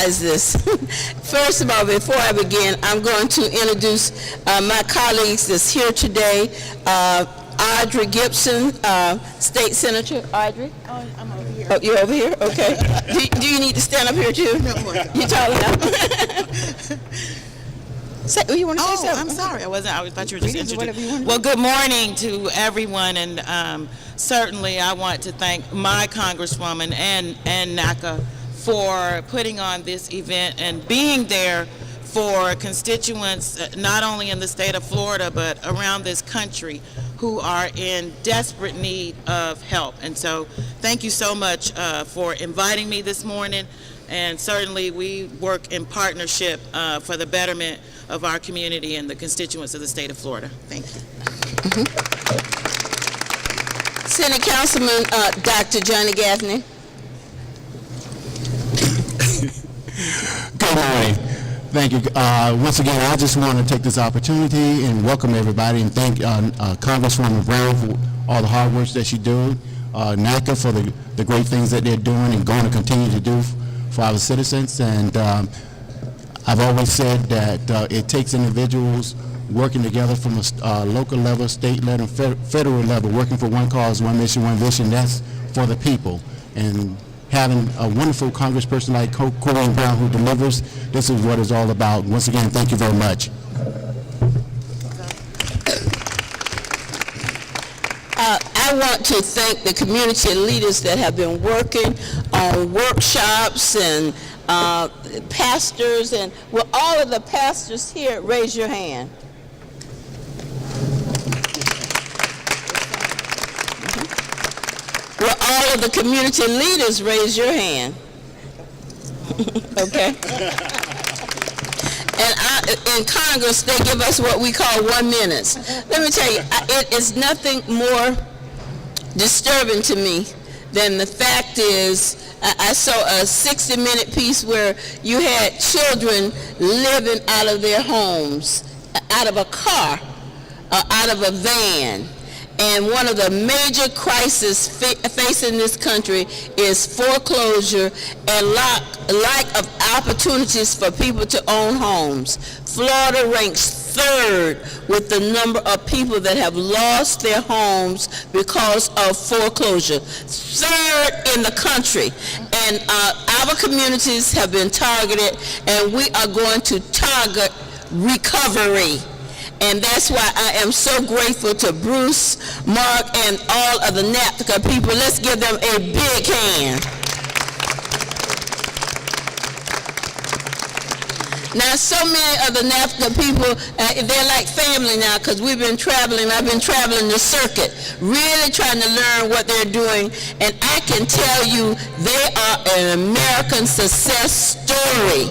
emphasize this. First of all, before I begin, I'm going to introduce my colleagues that's here today. Audrey Gibson, State Senator. Audrey? Oh, I'm over here. Oh, you're over here? Okay. do you need to stand up here too? No. You tall enough? You want to say something? I'm sorry. I thought you were just introducing. Well, good morning to everyone, and certainly I want to thank my Congresswoman and NACA for putting on this event and being there for constituents not only in the state of Florida but around this country who are in desperate need of help. And so thank you so much for inviting me this morning, and certainly we work in partnership for the betterment of our community and the constituents of the state of Florida. Thank you. Senate Councilman Dr. Johnny Gaffney. Good morning. Thank you. Once again, I just want to take this opportunity and welcome everybody and thank Congresswoman Brown for all the hard work that she's doing, NACA for the great things that they're doing and going to continue to do for our citizens. And I've always said that it takes individuals working together from a local level, state level, federal level, working for one cause, one mission, one vision. That's for the people. And having a wonderful congressperson like Corrine Brown who delivers, this is what it's all about. Once again, thank you very much. I want to thank the community leaders that have been working on workshops and pastors, and will all of the pastors here raise your hand? Will all of the community leaders raise your hand? Okay. And in Congress, they give us what we call 1 minute. Let me tell you, it is nothing more disturbing to me than the fact is, I saw a 60-minute piece where you had children living out of their homes, out of a car, out of a van. And one of the major crises facing this country is foreclosure and lack of opportunities for people to own homes. Florida ranks third with the number of people that have lost their homes because of foreclosure. Third in the country. And our communities have been targeted, and we are going to target recovery. And that's why I am so grateful to Bruce, Mark, and all of the NAPCA people. Let's give them a big hand. Now, so many of the NAPCA people, they're like family now because we've been traveling. I've been traveling the circuit, really trying to learn what they're doing. And I can tell you they are an American success story.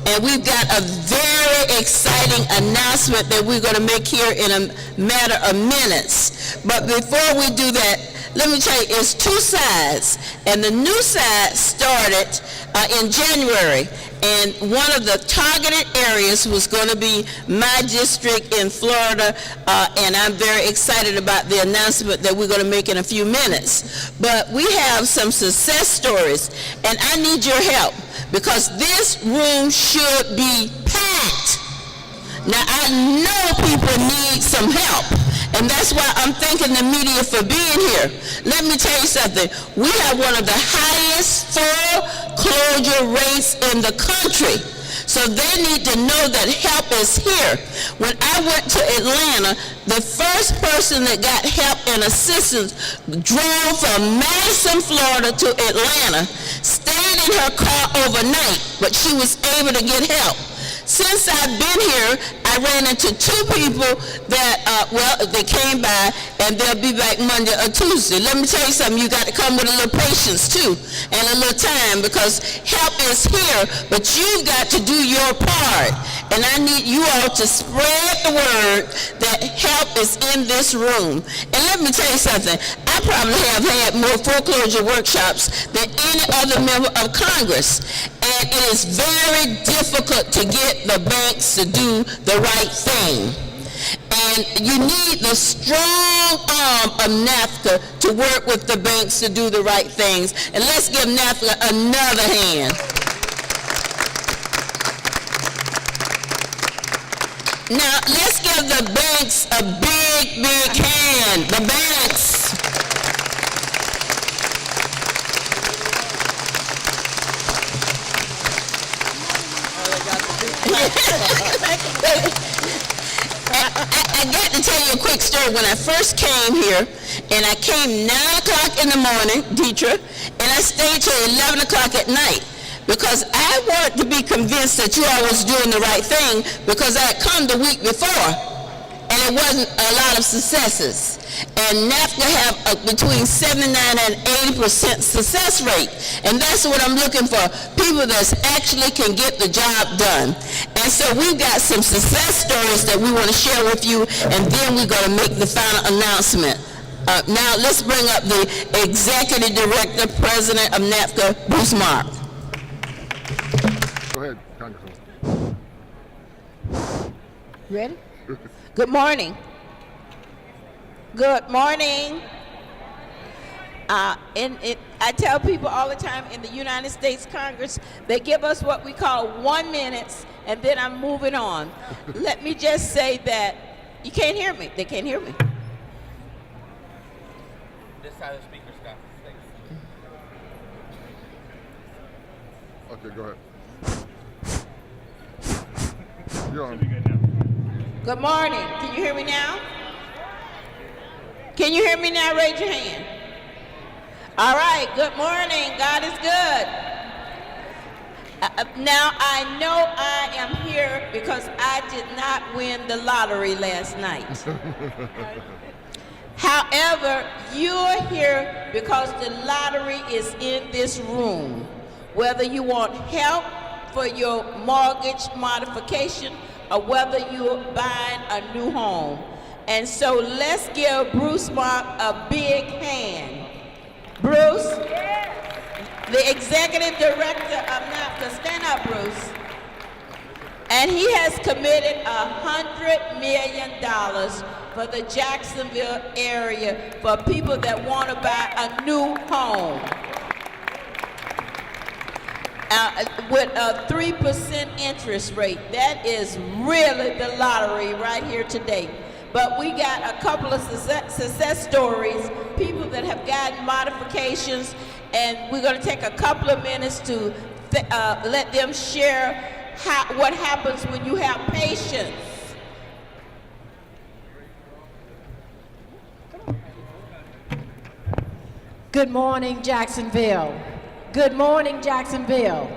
And we've got a very exciting announcement that we're going to make here in a matter of minutes. But before we do that, let me tell you, it's two sides. And the new side started in January. And one of the targeted areas was going to be my district in Florida. And I'm very excited about the announcement that we're going to make in a few minutes. But we have some success stories. And I need your help, because this room should be packed. Now, I know people need some help, and that's why I'm thanking the media for being here. Let me tell you something. We have one of the highest foreclosure rates in the country. So they need to know that help is here. When I went to Atlanta, the first person that got help and assistance drove from Madison, Florida to Atlanta, stayed in her car overnight, but she was able to get help. Since I've been here, I ran into two people that, they came by, and they'll be back Monday or Tuesday. Let me tell you something, you got to come with a little patience too, and a little time, because help is here, but you've got to do your part. And I need you all to spread the word that help is in this room. And let me tell you something, I probably have had more foreclosure workshops than any other member of Congress. And it is very difficult to get the banks to do the right thing. And you need the strong arm of NAFTA to work with the banks to do the right things. And let's give NAFTA another hand. Now, let's give the banks a big, big hand. The banks. I got to tell you a quick story. When I first came here, and I came 9 o'clock in the morning, Deidre, and I stayed till 11 o'clock at night, because I wanted to be convinced that you all was doing the right thing, because I had come the week before, and it wasn't a lot of successes. And NAFTA have between 79 and 80% success rate, and that's what I'm looking for, people that actually can get the job done. And so we've got some success stories that we want to share with you, and then we're going to make the final announcement. Now let's bring up the Executive Director, President of NAFTA, Bruce Mark. Go ahead, Congressman. Ready? Good morning. Good morning. I tell people all the time in the United States Congress, they give us what we call 1 minute, and then I'm moving on. Let me just say that you can't hear me. They can't hear me. This side of the speaker stuff. Okay, go ahead. You're on. Good morning. Can you hear me now? Can you hear me now? Raise your hand. All right. Good morning. God is good. Now, I know I am here because I did not win the lottery last night. However, you're here because the lottery is in this room. Whether you want help for your mortgage modification or whether you're buying a new home. And so let's give Bruce Mark a big hand. Bruce, the Executive Director of NAFTA, stand up, Bruce. And he has committed $100 million for the Jacksonville area for people that want to buy a new home. With a 3% interest rate. That is really the lottery right here today. But we got a couple of success stories, people that have gotten modifications, and we're going to take a couple of minutes to let them share what happens when you have patience. Good morning, Jacksonville. Good morning, Jacksonville.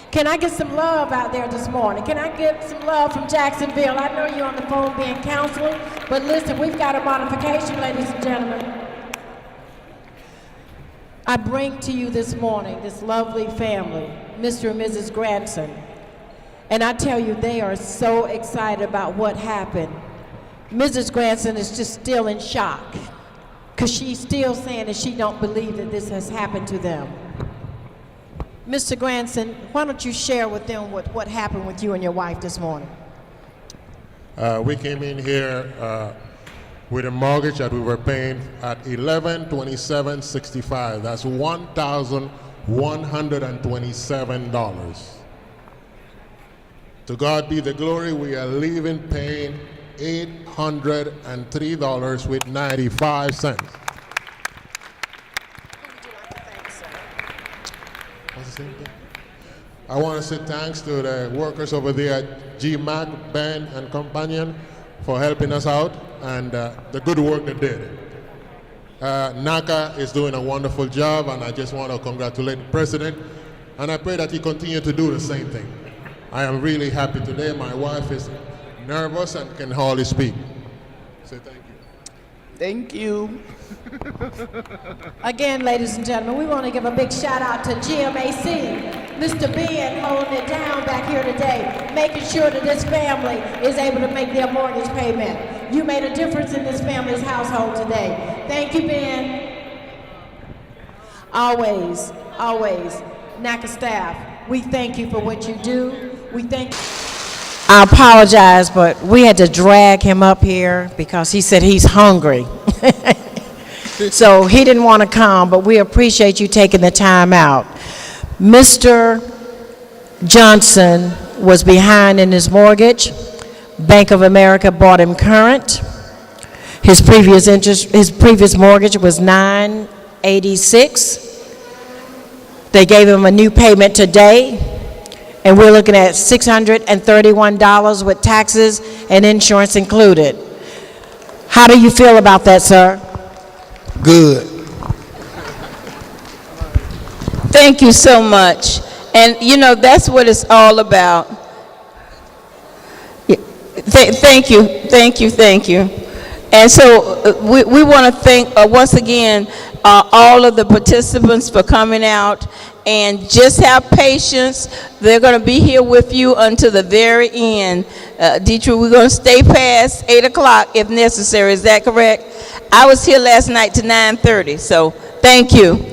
Can I get some love out there this morning? Can I get some love from Jacksonville? I know you're on the phone being counseled, but listen, we've got a modification, ladies and gentlemen. I bring to you this morning this lovely family, Mr. and Mrs. Granson. And I tell you, they are so excited about what happened. Mrs. Granson is just still in shock, because she's still saying that she don't believe that this has happened to them. Mr. Granson, why don't you share with them what happened with you and your wife this morning? We came in here with a mortgage that we were paying at $1,127.65. That's $1,127. To God be the glory, we are leaving paying $803.95. I want to say thanks to the workers over there at GMAC, Ben, and Companion for helping us out and the good work they did. NACA is doing a wonderful job, and I just want to congratulate the President, and I pray that he continue to do the same thing. I am really happy today. My wife is nervous and can hardly speak. Say thank you. Thank you. Again, ladies and gentlemen, we want to give a big shout out to GMAC, Mr. Ben holding it down back here today, making sure that this family is able to make their mortgage payment. You made a difference in this family's household today. Thank you, Ben. Always, always, NACA staff, we thank you for what you do. We thank. I apologize, but we had to drag him up here because he said he's hungry. So he didn't want to come, but we appreciate you taking the time out. Mr. Johnson was behind in his mortgage, Bank of America brought him current. His previous mortgage was $986. They gave him a new payment today, and we're looking at $631 with taxes and insurance included. How do you feel about that, sir? Good. Thank you so much. And you know, that's what it's all about. Thank you. And so we want to thank once again all of the participants for coming out, and just have patience. They're going to be here with you until the very end. Dietrich, we're going to stay past 8 o'clock if necessary. Is that correct? I was here last night to 9:30, so thank you.